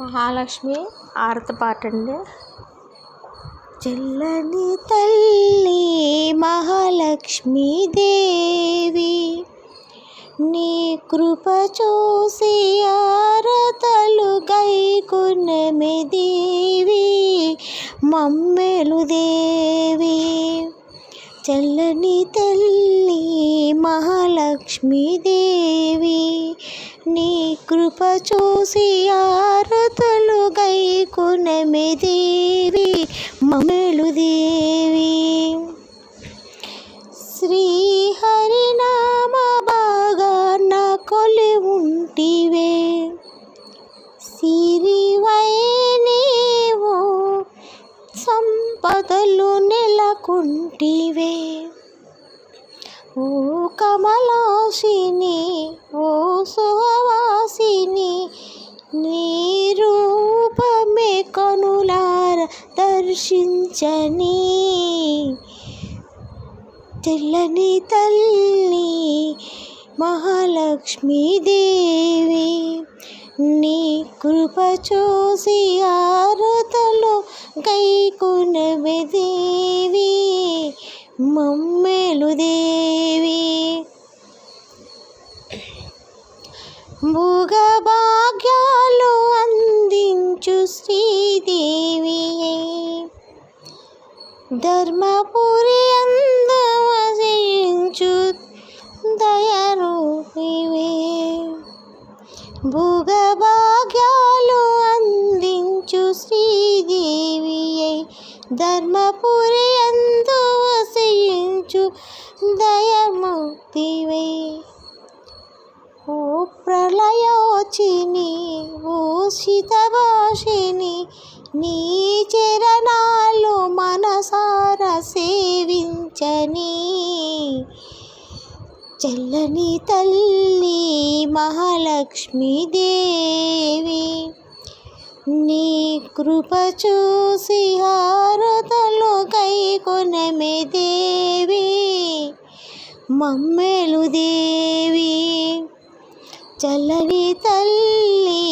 మహాలక్ష్మి ఆరతి పాట అండి. చల్లని తల్లి మహాలక్ష్మీ దేవి, నీ కృప చూసి ఆరతలు గైకొన్నెమి దేవి, మమ్మెలు దేవి. చల్లని తల్లి మహాలక్ష్మీ దేవి, నీ కృప చూసి ఆరతులు గైకొన్నెమి దేవి, మమ్మెలు దేవి. శ్రీహరినామ బాగాన కొలి ఉంటివే, సిరివై నీవు సంపదలు నెలకొంటివే. ఓ కమలాసిని, ఓ సుహవాసిని, నీ రూపమే కనులార దర్శించని. తెల్లని తల్లి మహాలక్ష్మీ దేవి, నీ కృప చూసి ఆరతలు గైకొన్నెమి దేవి, మమ్మెలు దేవి. భోగభాగ్యాలు అందించు శ్రీదేవి, ధర్మపురి అందవసించు దయరూపివే. భోగభాగ్యాలు అందించు శ్రీదేవి, ధర్మపురి అందవసించు దయమూర్తివే. ఓ ప్రళయోచిని, ఓ శితభాషిని, నీ చరణాలు మనసార సేవించని. చల్లని తల్లి మహాలక్ష్మీ దేవి, నీ కృప చూసి హారతలు గైకొన్నెమి దేవి, మమ్మెలు దేవి. చల్లని తల్లి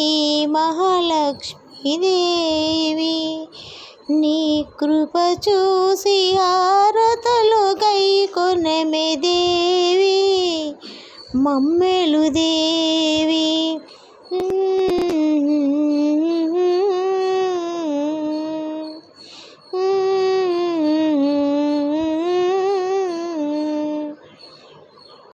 మహాలక్ష్మీ దేవి, నీ కృప చూసి హారతలు గైకొన్నెమి దేవి, మమ్మెలు దేవి.